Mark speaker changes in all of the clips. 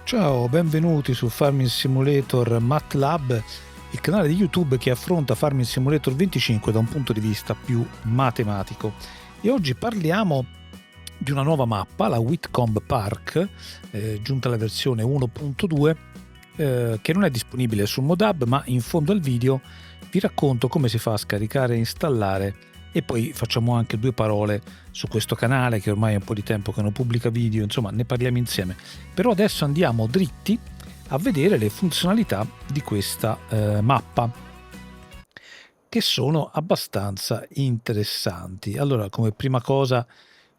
Speaker 1: Ciao, benvenuti su Farming Simulator MATLAB, il canale di YouTube che affronta Farming Simulator 25 da un punto di vista più matematico. E oggi parliamo di una nuova mappa, la Whitcomb Park, giunta alla versione 1.2, che non è disponibile su Modab, ma in fondo al video vi racconto come si fa a scaricare e installare, e poi facciamo anche due parole su questo canale che ormai è un po' di tempo che non pubblica video, insomma ne parliamo insieme. Però adesso andiamo dritti a vedere le funzionalità di questa mappa, che sono abbastanza interessanti. Allora, come prima cosa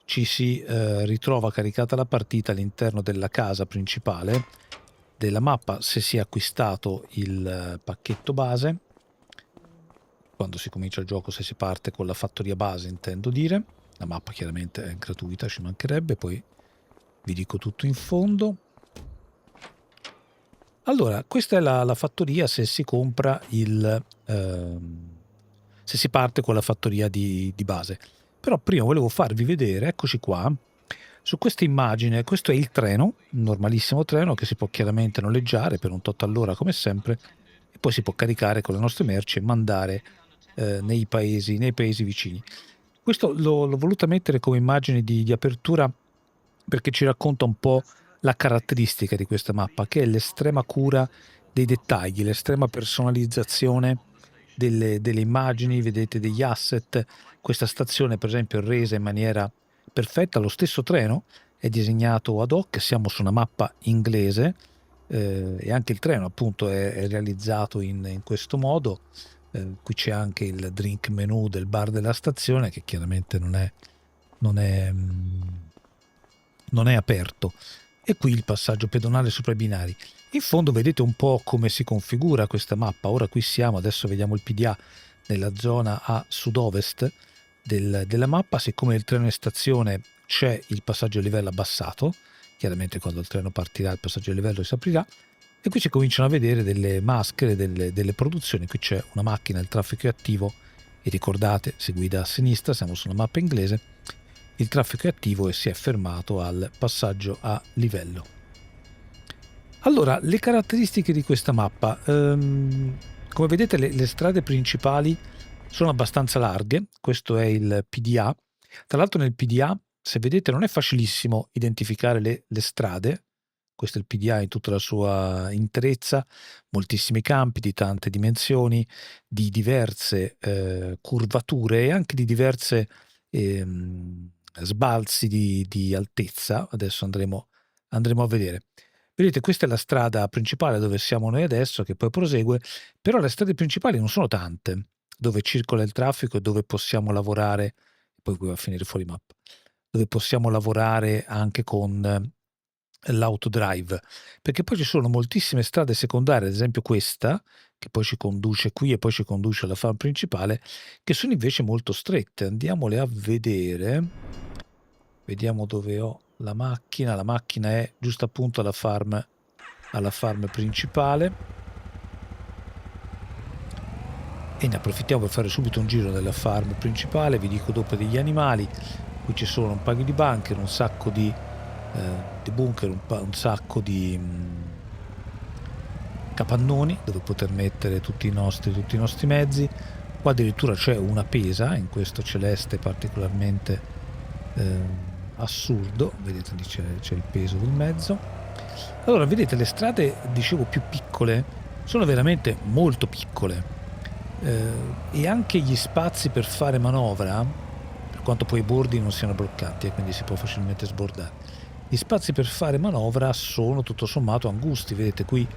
Speaker 1: ci si ritrova caricata la partita all'interno della casa principale della mappa se si è acquistato il pacchetto base. Quando si comincia il gioco, se si parte con la fattoria base, intendo dire. La mappa chiaramente è gratuita, ci mancherebbe, poi vi dico tutto in fondo. Allora, questa è la fattoria se si compra se si parte con la fattoria di base. Però prima volevo farvi vedere, eccoci qua, su questa immagine, questo è il treno, un normalissimo treno che si può chiaramente noleggiare per un tot all'ora come sempre, e poi si può caricare con le nostre merci e mandare nei paesi vicini. Questo l'ho voluta mettere come immagine di apertura perché ci racconta un po' la caratteristica di questa mappa, che è l'estrema cura dei dettagli, l'estrema personalizzazione delle immagini, vedete, degli asset. Questa stazione per esempio è resa in maniera perfetta, lo stesso treno è disegnato ad hoc, siamo su una mappa inglese e anche il treno appunto è realizzato in questo modo. Qui c'è anche il drink menu del bar della stazione, che chiaramente non è aperto, e qui il passaggio pedonale sopra i binari. In fondo vedete un po' come si configura questa mappa. Ora qui siamo, adesso vediamo il PDA nella zona a sud-ovest della mappa. Siccome il treno in stazione c'è il passaggio a livello abbassato, chiaramente quando il treno partirà il passaggio a livello si aprirà, e qui si cominciano a vedere delle maschere delle produzioni. Qui c'è una macchina, il traffico è attivo, e ricordate, si guida a sinistra, siamo su una mappa inglese, il traffico è attivo e si è fermato al passaggio a livello. Allora, le caratteristiche di questa mappa, come vedete le strade principali sono abbastanza larghe, questo è il PDA. Tra l'altro nel PDA, se vedete, non è facilissimo identificare le strade. Questo è il PDA in tutta la sua interezza, moltissimi campi di tante dimensioni, di diverse curvature e anche di diverse sbalzi di altezza. Adesso andremo a vedere. Vedete, questa è la strada principale dove siamo noi adesso, che poi prosegue, però le strade principali non sono tante, dove circola il traffico e dove possiamo lavorare, poi qui va a finire fuori mappa, dove possiamo lavorare anche con l'autodrive, perché poi ci sono moltissime strade secondarie, ad esempio questa, che poi ci conduce qui e poi ci conduce alla farm principale, che sono invece molto strette. Andiamole a vedere, vediamo dove ho la macchina è giusto appunto alla farm principale, e ne approfittiamo per fare subito un giro della farm principale. Vi dico dopo degli animali, qui ci sono un paio di bunker, un sacco di bunker, un sacco di capannoni dove poter mettere tutti i nostri mezzi. Qua addirittura c'è una pesa in questo celeste particolarmente assurdo, vedete lì c'è il peso del mezzo. Allora vedete, le strade, dicevo, più piccole sono veramente molto piccole, e anche gli spazi per fare manovra, per quanto poi i bordi non siano bloccati e quindi si può facilmente sbordare, gli spazi per fare manovra sono tutto sommato angusti. Vedete, qui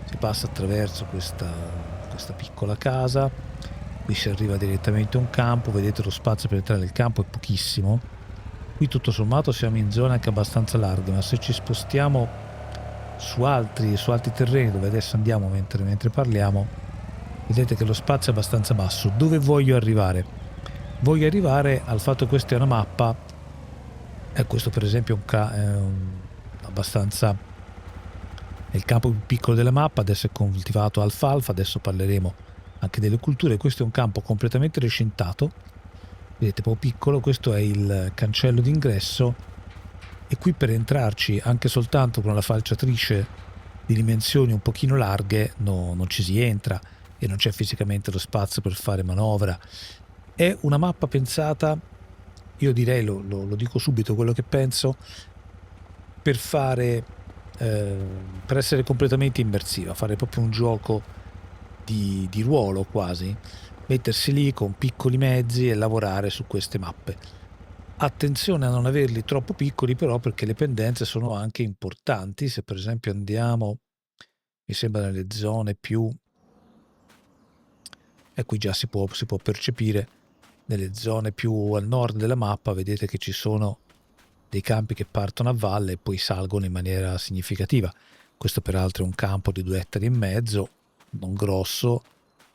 Speaker 1: si passa attraverso questa piccola casa, qui si arriva direttamente a un campo, vedete lo spazio per entrare nel campo è pochissimo. Qui tutto sommato siamo in zone anche abbastanza larghe, ma se ci spostiamo su altri terreni dove adesso andiamo mentre parliamo, vedete che lo spazio è abbastanza basso. Dove voglio arrivare? Voglio arrivare al fatto che questa è una mappa, questo per esempio è abbastanza, è il campo più piccolo della mappa, adesso è coltivato alfalfa, adesso parleremo anche delle culture. Questo è un campo completamente recintato, vedete, un po' piccolo. Questo è il cancello d'ingresso e qui per entrarci anche soltanto con la falciatrice di dimensioni un pochino larghe non ci si entra e non c'è fisicamente lo spazio per fare manovra. È una mappa pensata, io direi, lo dico subito quello che penso, per fare per essere completamente immersiva, fare proprio un gioco di ruolo quasi, mettersi lì con piccoli mezzi e lavorare su queste mappe. Attenzione a non averli troppo piccoli però, perché le pendenze sono anche importanti. Se per esempio andiamo, mi sembra, nelle zone più, e qui già si può percepire, nelle zone più al nord della mappa vedete che ci sono dei campi che partono a valle e poi salgono in maniera significativa. Questo peraltro è un campo di 2,5 ettari, non grosso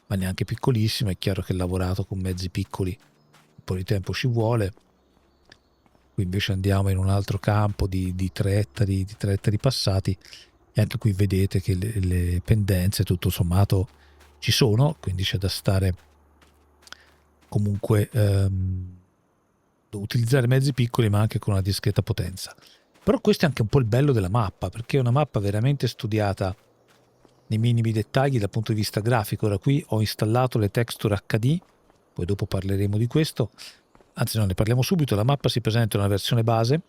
Speaker 1: ma neanche piccolissimo. È chiaro che lavorato con mezzi piccoli un po' di tempo ci vuole. Qui invece andiamo in un altro campo di 3 ettari passati, e anche qui vedete che le pendenze tutto sommato ci sono, quindi c'è da stare comunque utilizzare mezzi piccoli ma anche con una discreta potenza. Però questo è anche un po' il bello della mappa, perché è una mappa veramente studiata nei minimi dettagli dal punto di vista grafico. Ora qui ho installato le texture HD, poi dopo parleremo di questo, anzi no, ne parliamo subito. La mappa si presenta in una versione base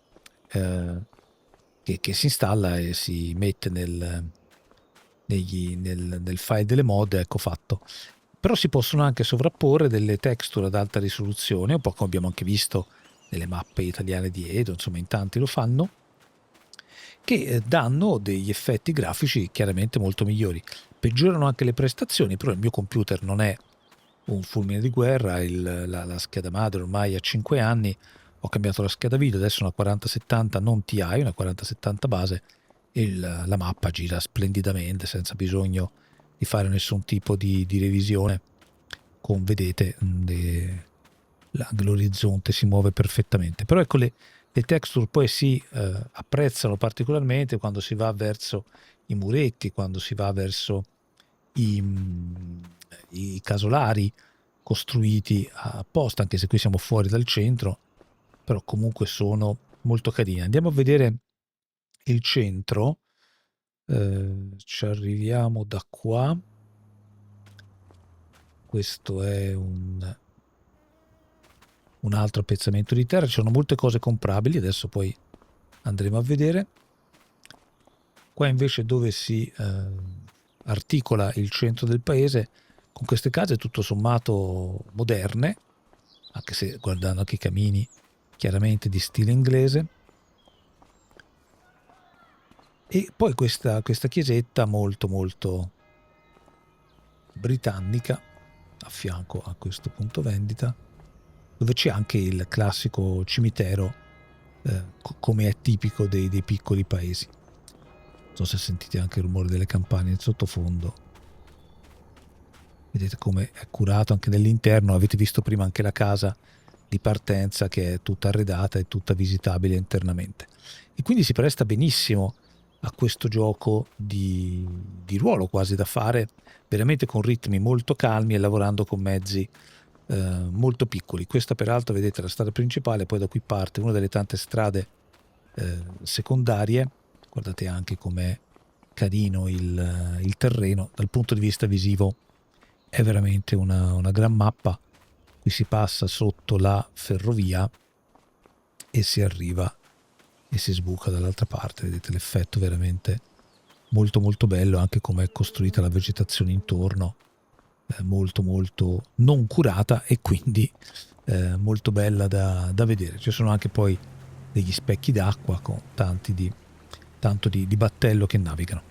Speaker 1: che si installa e si mette nel file delle mod, ecco fatto. Però si possono anche sovrapporre delle texture ad alta risoluzione, un po' come abbiamo anche visto nelle mappe italiane di Edo, insomma in tanti lo fanno, che danno degli effetti grafici chiaramente molto migliori. Peggiorano anche le prestazioni, però il mio computer non è un fulmine di guerra, la scheda madre ormai ha 5 anni, ho cambiato la scheda video, adesso una 4070 non TI, una 4070 base, e la mappa gira splendidamente senza bisogno di fare nessun tipo di revisione. Come vedete l'orizzonte si muove perfettamente. Però ecco, le texture poi si apprezzano particolarmente quando si va verso i muretti, quando si va verso i casolari costruiti apposta, anche se qui siamo fuori dal centro, però comunque sono molto carini. Andiamo a vedere il centro, ci arriviamo da qua. Questo è un altro pezzamento di terra, ci sono molte cose comprabili, adesso poi andremo a vedere. Qua invece dove si articola il centro del paese, con queste case tutto sommato moderne, anche se guardando anche i camini chiaramente di stile inglese, e poi questa chiesetta molto molto britannica a fianco a questo punto vendita, dove c'è anche il classico cimitero come è tipico dei piccoli paesi. Non so se sentite anche il rumore delle campane in sottofondo. Vedete come è curato anche nell'interno. Avete visto prima anche la casa di partenza, che è tutta arredata e tutta visitabile internamente, e quindi si presta benissimo a questo gioco di ruolo, quasi da fare veramente con ritmi molto calmi e lavorando con mezzi molto piccoli. Questa peraltro, vedete, è la strada principale, poi da qui parte una delle tante strade secondarie. Guardate anche com'è carino il terreno dal punto di vista visivo, è veramente una gran mappa. Qui si passa sotto la ferrovia e si arriva e si sbuca dall'altra parte. Vedete l'effetto veramente molto molto bello, anche come è costruita la vegetazione intorno, molto molto non curata e quindi molto bella da vedere. Ci sono anche poi degli specchi d'acqua con tanto di battello che navigano.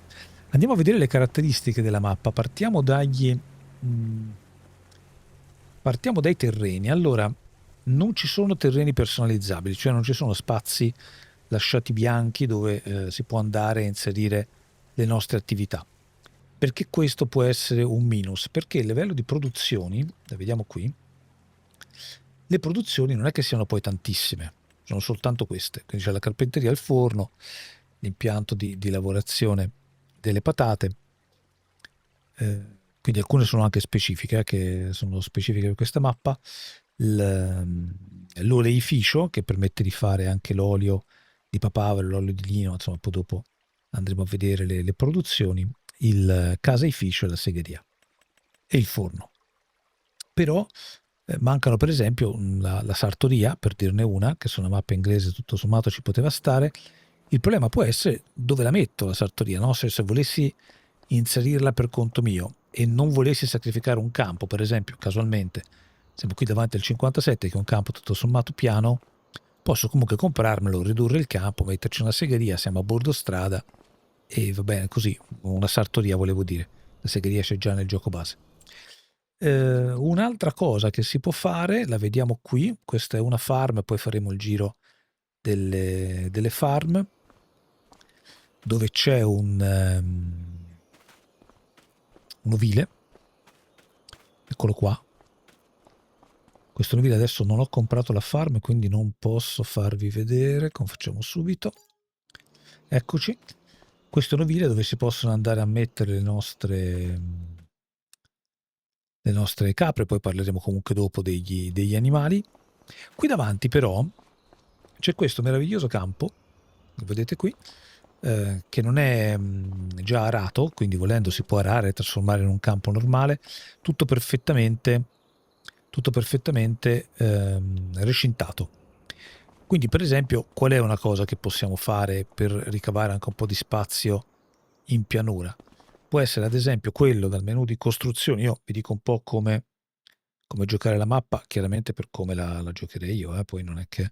Speaker 1: Andiamo a vedere le caratteristiche della mappa. Partiamo dai terreni. Allora, non ci sono terreni personalizzabili, cioè non ci sono spazi lasciati bianchi dove si può andare a inserire le nostre attività, perché questo può essere un minus, perché il livello di produzioni, la vediamo qui, le produzioni non è che siano poi tantissime, sono soltanto queste. Quindi c'è la carpenteria, il forno, l'impianto di lavorazione delle patate, quindi alcune sono anche specifiche, che sono specifiche per questa mappa. L'oleificio, che permette di fare anche l'olio di papavero, l'olio di lino, insomma poi dopo andremo a vedere le produzioni, il caseificio e la segheria e il forno. Però mancano per esempio la sartoria, per dirne una, che su una mappa inglese tutto sommato ci poteva stare. Il problema può essere dove la metto la sartoria, no? Se volessi inserirla per conto mio e non volessi sacrificare un campo, per esempio, casualmente, siamo qui davanti al 57 che è un campo tutto sommato piano, posso comunque comprarmelo, ridurre il campo, metterci una segheria, siamo a bordo strada e va bene così, una sartoria volevo dire, la segheria c'è già nel gioco base. Un'altra cosa che si può fare, la vediamo qui, questa è una farm, poi faremo il giro delle farm, dove c'è un ovile, eccolo qua. Questo ovile adesso non ho comprato la farm, quindi non posso farvi vedere, come facciamo subito. Eccoci, questo è un ovile dove si possono andare a mettere le nostre capre, poi parleremo comunque dopo degli animali. Qui davanti però c'è questo meraviglioso campo, lo vedete qui, che non è già arato, quindi volendo si può arare e trasformare in un campo normale, tutto perfettamente recintato. Quindi per esempio qual è una cosa che possiamo fare per ricavare anche un po' di spazio in pianura? Può essere ad esempio quello dal menu di costruzioni, io vi dico un po' come giocare la mappa, chiaramente per come la giocherei io, poi non è che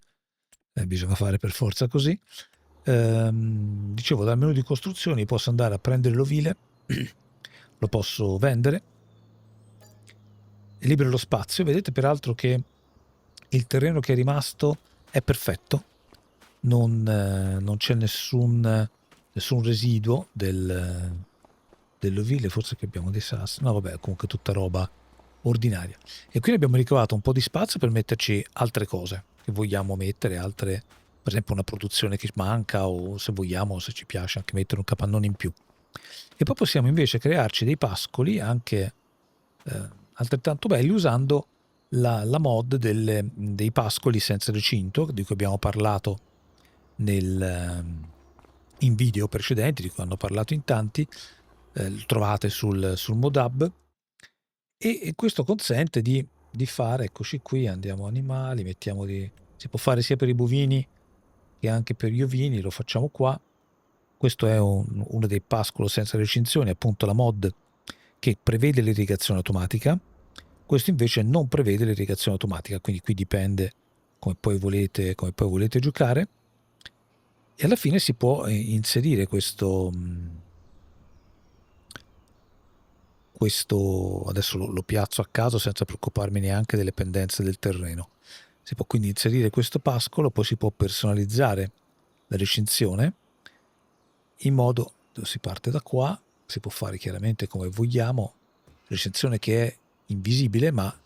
Speaker 1: bisogna fare per forza così. Dicevo, dal menu di costruzioni posso andare a prendere l'ovile, lo posso vendere e libero lo spazio. Vedete peraltro che il terreno che è rimasto è perfetto, non c'è nessun residuo dell'ovile, forse che abbiamo dei sassi, no vabbè, comunque tutta roba ordinaria. E quindi abbiamo ricavato un po' di spazio per metterci altre cose che vogliamo mettere, altre, per esempio una produzione che manca o se vogliamo, se ci piace anche mettere un capannone in più. E poi possiamo invece crearci dei pascoli anche altrettanto belli usando la mod dei pascoli senza recinto di cui abbiamo parlato in video precedenti, di cui hanno parlato in tanti, lo trovate sul Modab e questo consente di fare, eccoci qui, andiamo animali, si può fare sia per i bovini che anche per gli ovini, lo facciamo qua. Questo è uno dei pascolo senza recinzione, appunto la mod che prevede l'irrigazione automatica. Questo invece non prevede l'irrigazione automatica, quindi qui dipende come poi volete giocare. E alla fine si può inserire questo adesso lo piazzo a caso senza preoccuparmi neanche delle pendenze del terreno. Si può quindi inserire questo pascolo, poi si può personalizzare la recinzione in modo, si parte da qua, si può fare chiaramente come vogliamo, recinzione che è invisibile, ma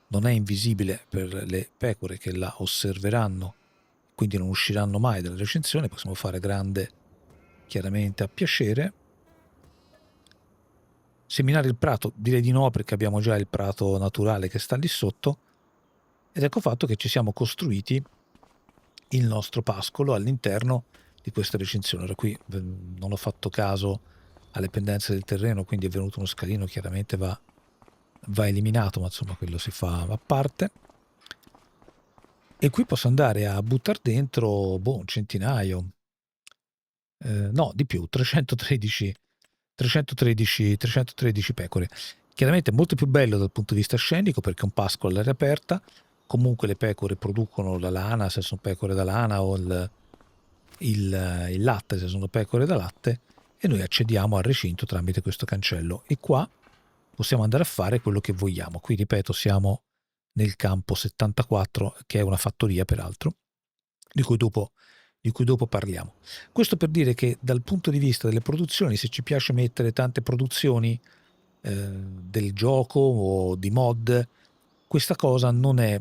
Speaker 1: non è invisibile per le pecore che la osserveranno, quindi non usciranno mai dalla recinzione. Possiamo fare grande chiaramente a piacere. Seminare il prato direi di no, perché abbiamo già il prato naturale che sta lì sotto, ed ecco fatto che ci siamo costruiti il nostro pascolo all'interno di questa recinzione. Ora qui non ho fatto caso alle pendenze del terreno, quindi è venuto uno scalino, chiaramente va eliminato, ma insomma quello si fa a parte. E qui posso andare a buttare dentro un centinaio, no di più, 313 pecore. Chiaramente è molto più bello dal punto di vista scenico perché è un pascolo all'aria aperta, comunque le pecore producono la lana se sono pecore da lana o il latte se sono pecore da latte, e noi accediamo al recinto tramite questo cancello e qua possiamo andare a fare quello che vogliamo. Qui ripeto siamo nel campo 74 che è una fattoria peraltro di cui dopo parliamo. Questo per dire che dal punto di vista delle produzioni, se ci piace mettere tante produzioni del gioco o di mod, questa cosa non è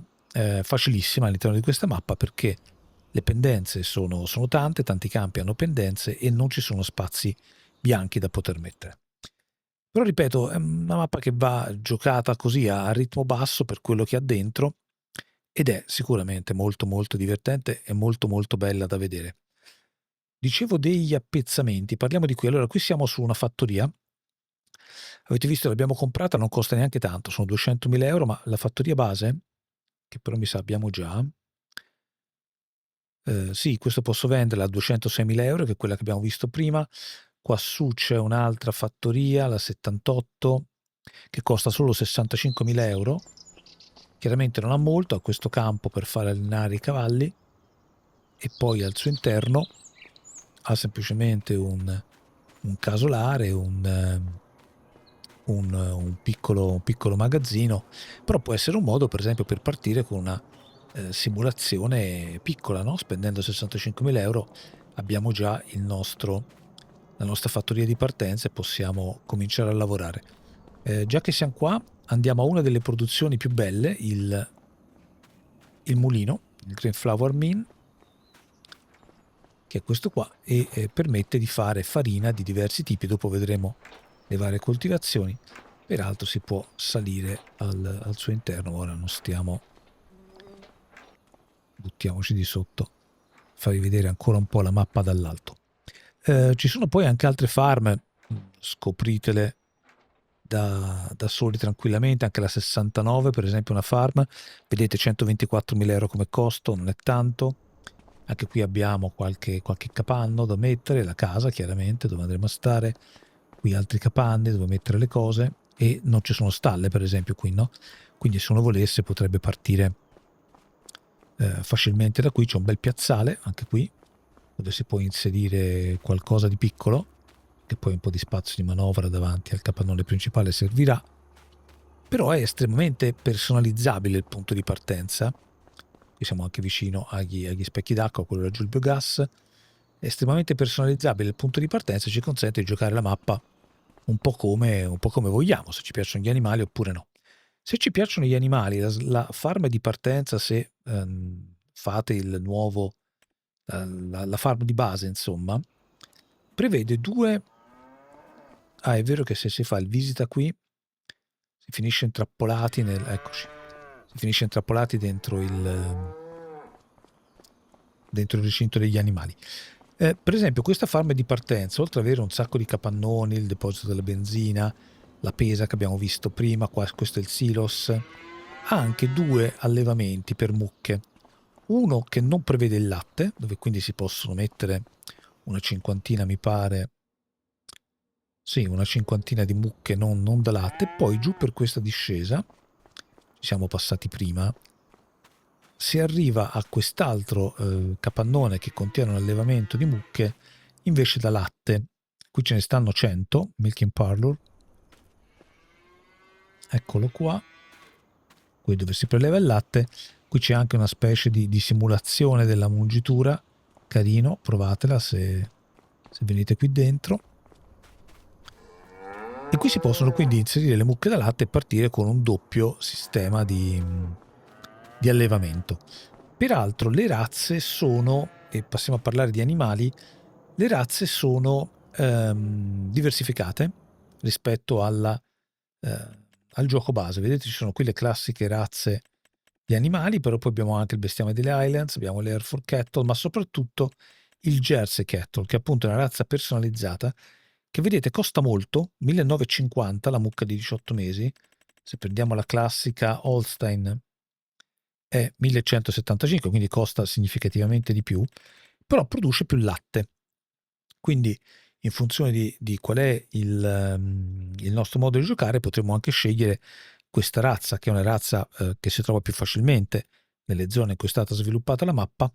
Speaker 1: facilissima all'interno di questa mappa perché le pendenze sono tante, tanti campi hanno pendenze e non ci sono spazi bianchi da poter mettere. Però ripeto, è una mappa che va giocata così a ritmo basso per quello che ha dentro ed è sicuramente molto molto divertente e molto molto bella da vedere. Dicevo degli appezzamenti, parliamo di qui. Allora, qui siamo su una fattoria. Avete visto, l'abbiamo comprata, non costa neanche tanto, sono 200.000 euro, ma la fattoria base, che però mi sa abbiamo già, sì, questo posso venderla a 206.000 euro, che è quella che abbiamo visto prima. Qua su c'è un'altra fattoria, la 78, che costa solo 65.000 euro. Chiaramente non ha molto, ha questo campo per fare allenare i cavalli e poi al suo interno ha semplicemente un casolare, un piccolo magazzino, però può essere un modo, per esempio, per partire con una simulazione piccola, no? Spendendo 65.000 euro abbiamo già la nostra fattoria di partenza e possiamo cominciare a lavorare. Già che siamo qua, andiamo a una delle produzioni più belle, il mulino, il Green Flour Mill, che è questo qua, e permette di fare farina di diversi tipi. Dopo vedremo le varie coltivazioni. Peraltro si può salire al suo interno. Ora non stiamo, buttiamoci di sotto, farvi vedere ancora un po' la mappa dall'alto. Ci sono poi anche altre farm, scopritele da soli tranquillamente. Anche la 69 per esempio è una farm, vedete 124.000 euro come costo, non è tanto. Anche qui abbiamo qualche capanno da mettere, la casa chiaramente dove andremo a stare, qui altri capanni dove mettere le cose, e non ci sono stalle per esempio qui, no? Quindi se uno volesse potrebbe partire facilmente da qui. C'è un bel piazzale anche qui dove si può inserire qualcosa di piccolo, che poi un po' di spazio di manovra davanti al capannone principale servirà, però è estremamente personalizzabile il punto di partenza. Qui siamo anche vicino agli specchi d'acqua, quello laggiù il biogas. È estremamente personalizzabile il punto di partenza, ci consente di giocare la mappa un po' come vogliamo, se ci piacciono gli animali oppure no. Se ci piacciono gli animali, la farm di partenza, se fate il nuovo, la farm di base, insomma, prevede due... Ah, è vero che se si fa il visita qui, si finisce intrappolati eccoci, si finisce intrappolati dentro il recinto degli animali. Per esempio questa farm di partenza, oltre ad avere un sacco di capannoni, il deposito della benzina, la pesa che abbiamo visto prima, qua questo è il silos, ha anche due allevamenti per mucche. Uno che non prevede il latte, dove quindi si possono mettere una cinquantina, mi pare, sì, una cinquantina di mucche non da latte. Poi giù per questa discesa, ci siamo passati prima, si arriva a quest'altro capannone che contiene un allevamento di mucche invece da latte. Qui ce ne stanno 100, Milking Parlour. Eccolo qua, qui dove si preleva il latte. Qui c'è anche una specie di simulazione della mungitura, carino, provatela se venite qui dentro. E qui si possono quindi inserire le mucche da latte e partire con un doppio sistema di allevamento. Peraltro le razze sono, e passiamo a parlare di animali, le razze sono diversificate rispetto al gioco base. Vedete, ci sono qui le classiche razze di animali, però poi abbiamo anche il bestiame delle Highlands, abbiamo l'Hereford Cattle, ma soprattutto il Jersey Cattle, che è appunto una razza personalizzata che vedete costa molto, 1.950 la mucca di 18 mesi. Se prendiamo la classica Holstein è 1.175, quindi costa significativamente di più, però produce più latte. Quindi in funzione di qual è il nostro modo di giocare potremo anche scegliere questa razza, che è una razza che si trova più facilmente nelle zone in cui è stata sviluppata la mappa,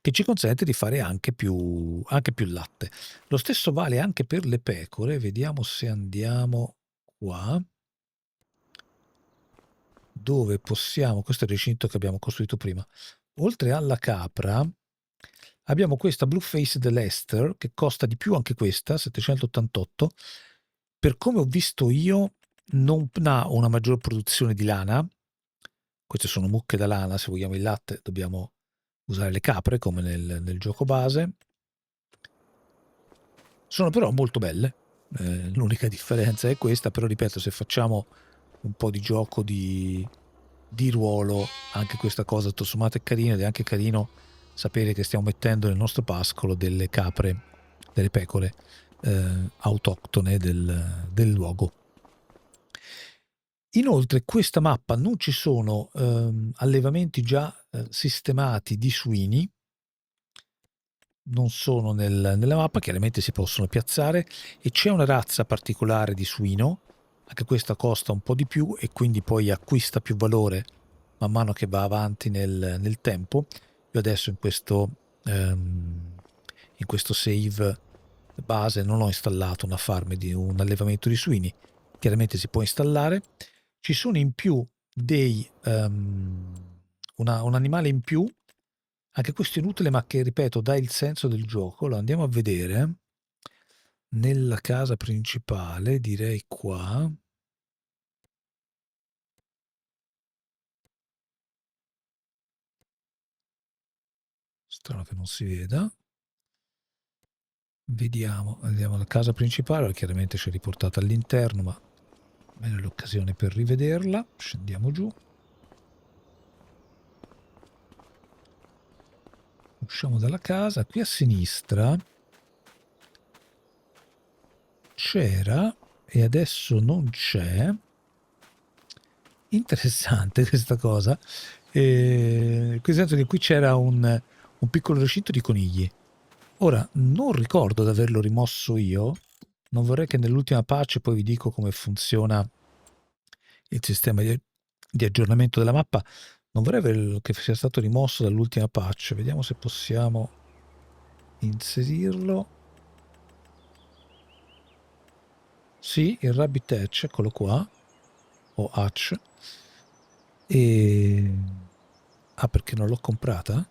Speaker 1: che ci consente di fare anche più latte. Lo stesso vale anche per le pecore. Vediamo se andiamo qua, dove possiamo... Questo è il recinto che abbiamo costruito prima. Oltre alla capra abbiamo questa Blueface dell'Ester, che costa di più anche questa, 788. Per come ho visto io non ha una maggior produzione di lana. Queste sono mucche da lana, se vogliamo il latte dobbiamo usare le capre come nel gioco base. Sono però molto belle, l'unica differenza è questa, però ripeto, se facciamo un po' di gioco di, ruolo, anche questa cosa tutto sommato è carina, ed è anche carino sapere che stiamo mettendo nel nostro pascolo delle capre, delle pecore autoctone del luogo. Inoltre questa mappa non ci sono allevamenti già sistemati di suini, non sono nella mappa, chiaramente si possono piazzare, e c'è una razza particolare di suino, anche questa costa un po' di più e quindi poi acquista più valore man mano che va avanti nel tempo. Io adesso in questo save base non ho installato una farm di un allevamento di suini, chiaramente si può installare. Ci sono in più un animale in più, anche questo è inutile ma che ripeto dà il senso del gioco. Lo andiamo a vedere nella casa principale, direi qua. Strano che non si veda. Vediamo, andiamo alla casa principale, chiaramente c'è riportata all'interno, ma bene l'occasione per rivederla. Scendiamo giù. Usciamo dalla casa, qui a sinistra c'era e adesso non c'è. Interessante questa cosa. Nel senso che qui c'era un piccolo recinto di conigli. Ora, non ricordo di averlo rimosso io. Non vorrei che nell'ultima patch poi vi dico come funziona il sistema di aggiornamento della mappa. Non vorrei che sia stato rimosso dall'ultima patch. Vediamo se possiamo inserirlo. Sì, il Rabbit Hatch, eccolo qua. O Hatch. Perché non l'ho comprata?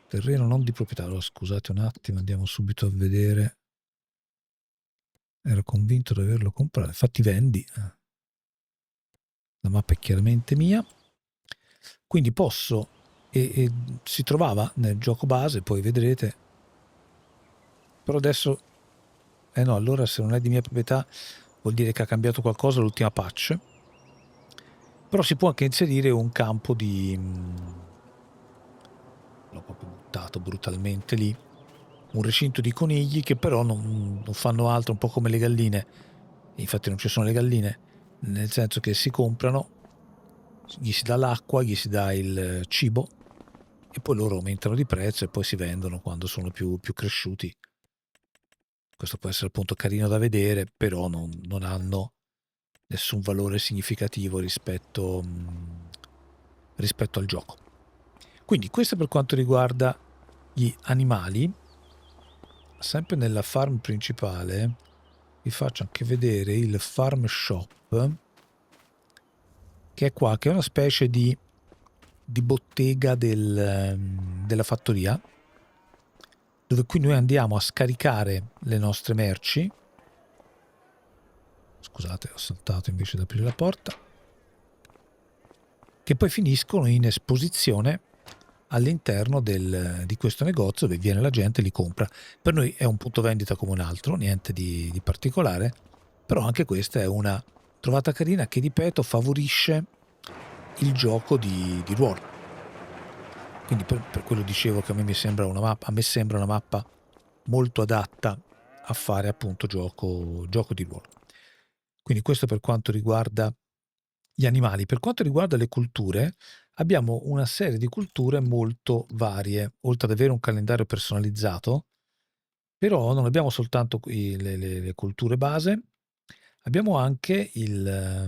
Speaker 1: Terreno non di proprietà. Allora, scusate un attimo, andiamo subito a vedere. Ero convinto di averlo comprato. Infatti vendi. La mappa è chiaramente mia. Quindi posso... E si trovava nel gioco base, poi vedrete. Però adesso... no, allora se non è di mia proprietà vuol dire che ha cambiato qualcosa l'ultima patch. Però si può anche inserire un campo di... l'ho proprio buttato brutalmente lì. Un recinto di conigli che però non fanno altro, un po' come le galline. Infatti non ci sono le galline, nel senso che si comprano, gli si dà l'acqua, gli si dà il cibo e poi loro aumentano di prezzo e poi si vendono quando sono più cresciuti. Questo può essere appunto carino da vedere, però non hanno nessun valore significativo rispetto al gioco. Quindi questo per quanto riguarda gli animali. Sempre nella farm principale vi faccio anche vedere il farm shop, che è qua, che è una specie di bottega della fattoria, dove qui noi andiamo a scaricare le nostre merci. Scusate, ho saltato invece di aprire la porta. Che poi finiscono in esposizione all'interno di questo negozio, dove viene la gente e li compra. Per noi è un punto vendita come un altro, niente di particolare, però anche questa è una trovata carina che, ripeto, favorisce il gioco di ruolo. Quindi per quello dicevo che a me sembra una mappa molto adatta a fare appunto gioco di ruolo. Quindi questo per quanto riguarda gli animali. Per quanto riguarda le culture, abbiamo una serie di culture molto varie, oltre ad avere un calendario personalizzato, però non abbiamo soltanto le culture base, abbiamo anche la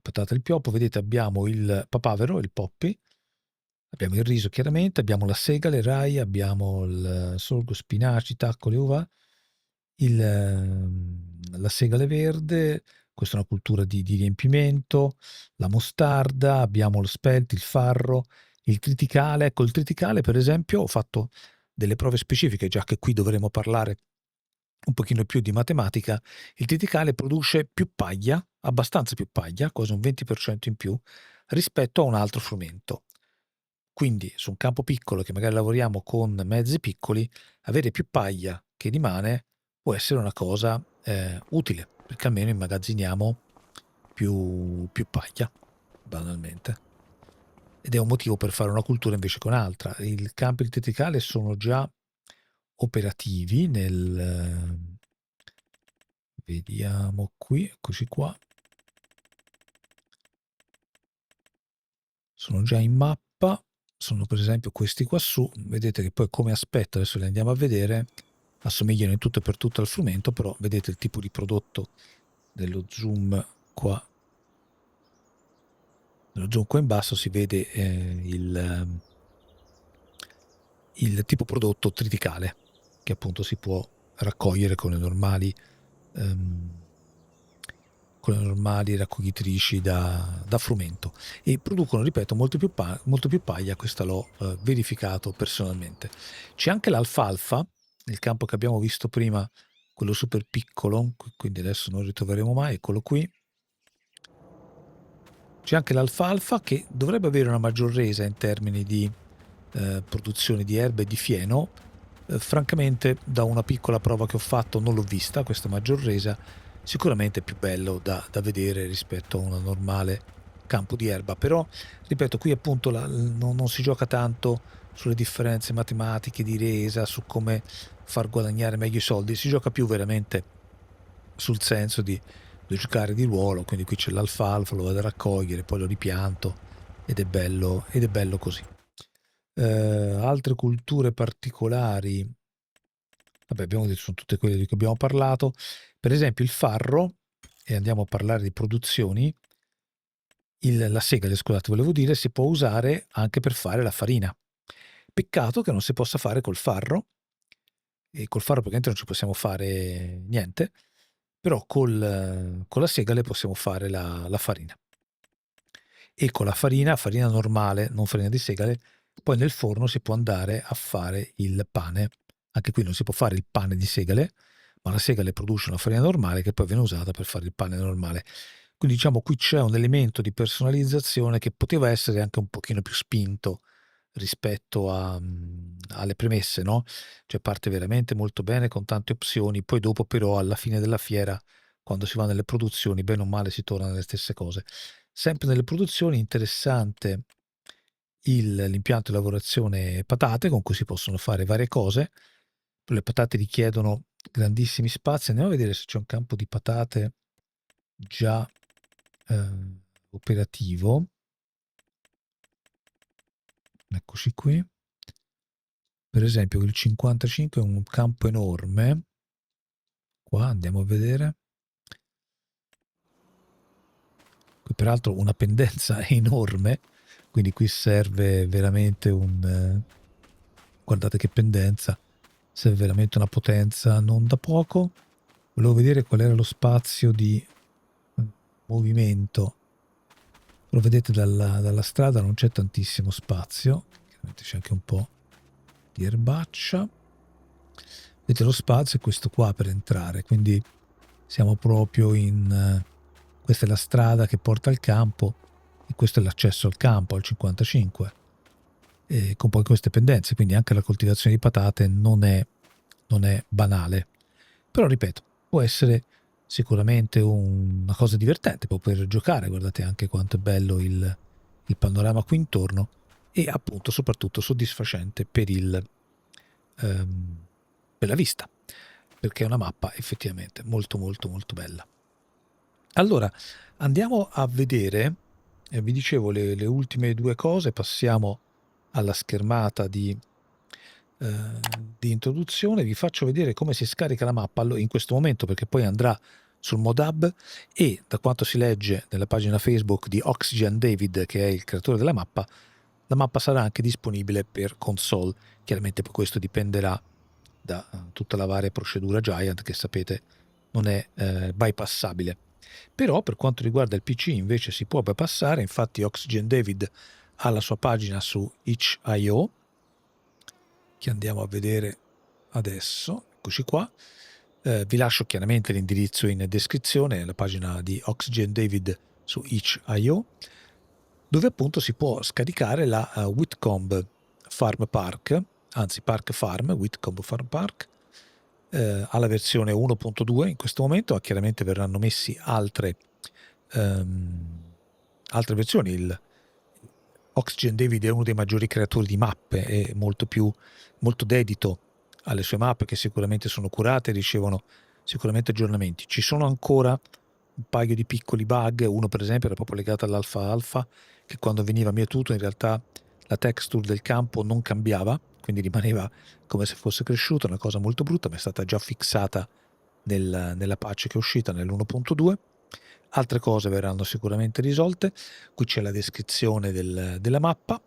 Speaker 1: patata e il pioppo, vedete abbiamo il papavero, il poppy, abbiamo il riso chiaramente, abbiamo la sega, le rai, abbiamo il sorgo, spinaci, tacco, le uva, la segale verde, questa è una cultura di riempimento, la mostarda, abbiamo lo spelt, il farro, il triticale. Ecco, il triticale per esempio ho fatto delle prove specifiche, già che qui dovremo parlare un pochino più di matematica. Il triticale produce più paglia, abbastanza più paglia, quasi un 20% in più, rispetto a un altro frumento. Quindi su un campo piccolo che magari lavoriamo con mezzi piccoli, avere più paglia che rimane può essere una cosa utile, perché almeno immagazziniamo più paglia, banalmente. ed è un motivo per fare una cultura invece che un'altra. I campi di triticale sono già operativi vediamo qui, eccoci qua. Sono già in mappa, sono per esempio questi qua su, vedete che poi come aspetto, adesso li andiamo a vedere, assomigliano in tutto e per tutto al frumento, però vedete il tipo di prodotto dello zoom qua. Nello zoom qua in basso si vede il tipo prodotto triticale, che appunto si può raccogliere con le normali raccoglitrici da frumento, e producono, ripeto, molto più paglia. Questa l'ho verificato personalmente. C'è anche l'alfalfa, il campo che abbiamo visto prima, quello super piccolo, quindi adesso non lo ritroveremo mai, eccolo qui. C'è anche l'alfalfa, che dovrebbe avere una maggior resa in termini di produzione di erbe e di fieno. Francamente, da una piccola prova che ho fatto, non l'ho vista questa maggior resa. Sicuramente è più bello da vedere rispetto a un normale campo di erba, però ripeto, qui appunto non si gioca tanto sulle differenze matematiche di resa, su come far guadagnare meglio i soldi, si gioca più veramente sul senso di giocare di ruolo. Quindi qui c'è l'alfalfa, lo vado a raccogliere, poi lo ripianto, ed è bello così. Altre culture particolari, vabbè, abbiamo detto, sono tutte quelle di cui abbiamo parlato. Per esempio il farro, e andiamo a parlare di produzioni, la segale, scusate, volevo dire, si può usare anche per fare la farina. Peccato che non si possa fare col farro, e col farro praticamente non ci possiamo fare niente, però con la segale possiamo fare la farina. E con la farina normale, non farina di segale, poi nel forno si può andare a fare il pane. Anche qui non si può fare il pane di segale, ma la segale produce una farina normale che poi viene usata per fare il pane normale. Quindi diciamo qui c'è un elemento di personalizzazione che poteva essere anche un pochino più spinto rispetto alle premesse, no? Cioè parte veramente molto bene con tante opzioni, poi dopo però alla fine della fiera, quando si va nelle produzioni, bene o male si torna alle stesse cose. Sempre nelle produzioni, interessante l'impianto di lavorazione patate, con cui si possono fare varie cose. Le patate richiedono grandissimi spazi. Andiamo a vedere se c'è un campo di patate già operativo. Eccoci qui. Per esempio il 55 è un campo enorme. Qua andiamo a vedere. Qui peraltro una pendenza enorme, quindi qui serve veramente guardate che pendenza, serve veramente una potenza non da poco. Volevo vedere qual era lo spazio di movimento. Lo vedete dalla strada, non c'è tantissimo spazio, chiaramente c'è anche un po' di erbaccia. Vedete lo spazio è questo qua per entrare, quindi siamo proprio questa è la strada che porta al campo, e questo è l'accesso al campo, al 55, con poi queste pendenze, quindi anche la coltivazione di patate non è banale. Però ripeto, può essere sicuramente una cosa divertente, proprio per giocare. Guardate anche quanto è bello il panorama qui intorno, e appunto soprattutto soddisfacente per la vista, perché è una mappa effettivamente molto molto molto bella. Allora andiamo a vedere, vi dicevo le ultime due cose, passiamo alla schermata di introduzione. Vi faccio vedere come si scarica la mappa in questo momento, perché poi andrà sul Modab, e da quanto si legge nella pagina Facebook di Oxygen David, che è il creatore della mappa, la mappa sarà anche disponibile per console. Chiaramente poi questo dipenderà da tutta la varia procedura Giant, che sapete non è bypassabile. Però per quanto riguarda il PC invece si può bypassare. Infatti Oxygen David ha la sua pagina su itch.io, che andiamo a vedere adesso. Eccoci qua. Vi lascio chiaramente l'indirizzo in descrizione, la pagina di Oxygen David su itch.io, dove appunto si può scaricare la Whitcomb Farm Park, anzi Park Farm, Whitcomb Farm Park, alla versione 1.2 in questo momento, ma chiaramente verranno messi altre versioni. Oxygen David è uno dei maggiori creatori di mappe, è molto dedito alle sue mappe, che sicuramente sono curate e ricevono sicuramente aggiornamenti. Ci sono ancora un paio di piccoli bug, uno per esempio era proprio legato all'alfa alfa, che quando veniva mietuto in realtà la texture del campo non cambiava, quindi rimaneva come se fosse cresciuto, una cosa molto brutta, ma è stata già fissata nella patch che è uscita nell'1.2. Altre cose verranno sicuramente risolte. Qui c'è la descrizione della mappa,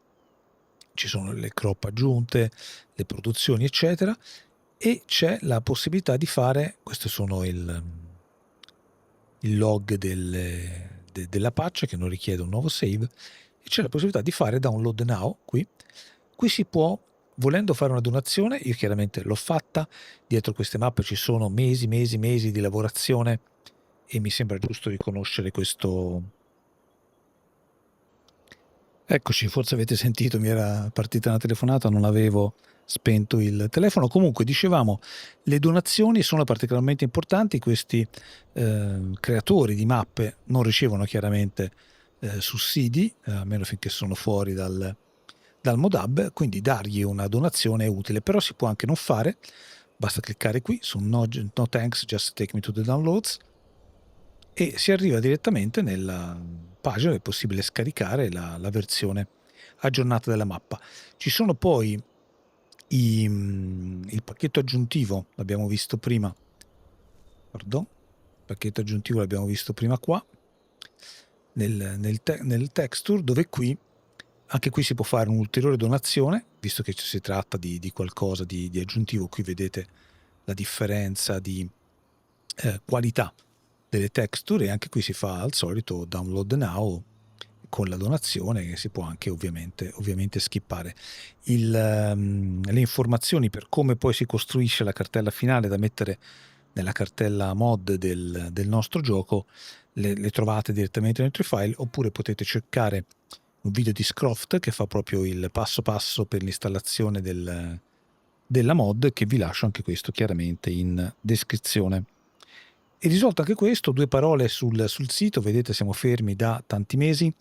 Speaker 1: ci sono le crop aggiunte, le produzioni eccetera, e c'è la possibilità di fare, questo sono il log della patch che non richiede un nuovo save, e c'è la possibilità di fare download now qui si può, volendo fare una donazione, io chiaramente l'ho fatta, dietro queste mappe ci sono mesi di lavorazione e mi sembra giusto riconoscere questo. Eccoci, forse avete sentito, mi era partita una telefonata, non avevo spento il telefono. Comunque, dicevamo, le donazioni sono particolarmente importanti, questi creatori di mappe non ricevono chiaramente sussidi, a meno finché sono fuori dal MODAB, quindi dargli una donazione è utile, però si può anche non fare, basta cliccare qui su no thanks, just take me to the downloads, e si arriva direttamente nella pagina dove è possibile scaricare la versione aggiornata della mappa. Ci sono poi il pacchetto aggiuntivo, l'abbiamo visto prima, il pacchetto aggiuntivo l'abbiamo visto prima qua, nel texture, dove qui anche qui si può fare un'ulteriore donazione, visto che si tratta di qualcosa di aggiuntivo. Qui vedete la differenza di qualità delle texture, e anche qui si fa al solito download now con la donazione, che si può anche ovviamente skippare. Le informazioni per come poi si costruisce la cartella finale da mettere nella cartella mod del nostro gioco le trovate direttamente nel file, oppure potete cercare un video di Scroft che fa proprio il passo passo per l'installazione della mod, che vi lascio anche questo chiaramente in descrizione. E risolto anche questo, due parole sul sito. Vedete, siamo fermi da tanti mesi,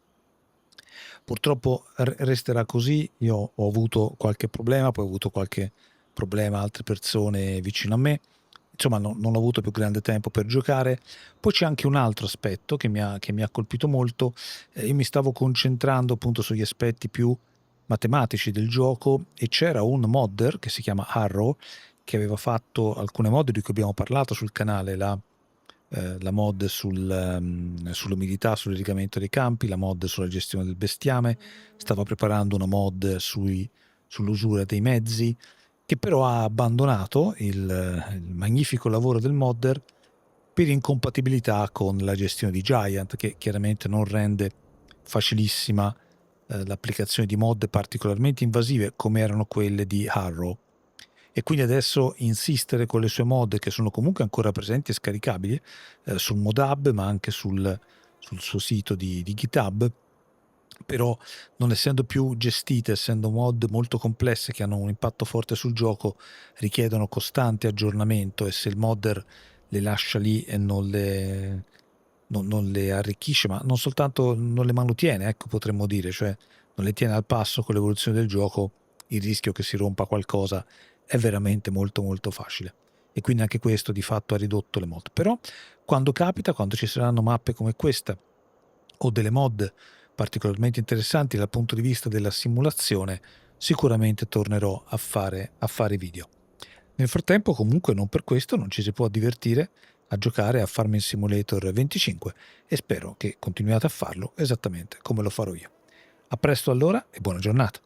Speaker 1: purtroppo resterà così. Io ho avuto qualche problema, poi ho avuto qualche problema altre persone vicino a me, insomma non ho avuto più grande tempo per giocare. Poi c'è anche un altro aspetto che mi ha colpito molto. Io mi stavo concentrando appunto sugli aspetti più matematici del gioco, e c'era un modder che si chiama Arrow, che aveva fatto alcune mod di cui abbiamo parlato sul canale, la mod sull'umidità, sull'irrigamento dei campi, la mod sulla gestione del bestiame, stava preparando una mod sull'usura dei mezzi, che però ha abbandonato il magnifico lavoro del modder per incompatibilità con la gestione di Giant, che chiaramente non rende facilissima l'applicazione di mod particolarmente invasive come erano quelle di Harrow. E quindi adesso insistere con le sue mod, che sono comunque ancora presenti e scaricabili sul ModHub, ma anche sul suo sito di GitHub, però non essendo più gestite, essendo mod molto complesse che hanno un impatto forte sul gioco, richiedono costante aggiornamento, e se il modder le lascia lì e non le arricchisce, ma non soltanto non le manutiene, ecco, potremmo dire, cioè non le tiene al passo con l'evoluzione del gioco, il rischio che si rompa qualcosa è veramente molto facile. E quindi anche questo di fatto ha ridotto le mod. Però quando capita, quando ci saranno mappe come questa o delle mod particolarmente interessanti dal punto di vista della simulazione, sicuramente tornerò a fare video. Nel frattempo, comunque, non per questo non ci si può divertire a giocare a Farming Simulator 25, e spero che continuiate a farlo esattamente come lo farò io. A presto allora e buona giornata.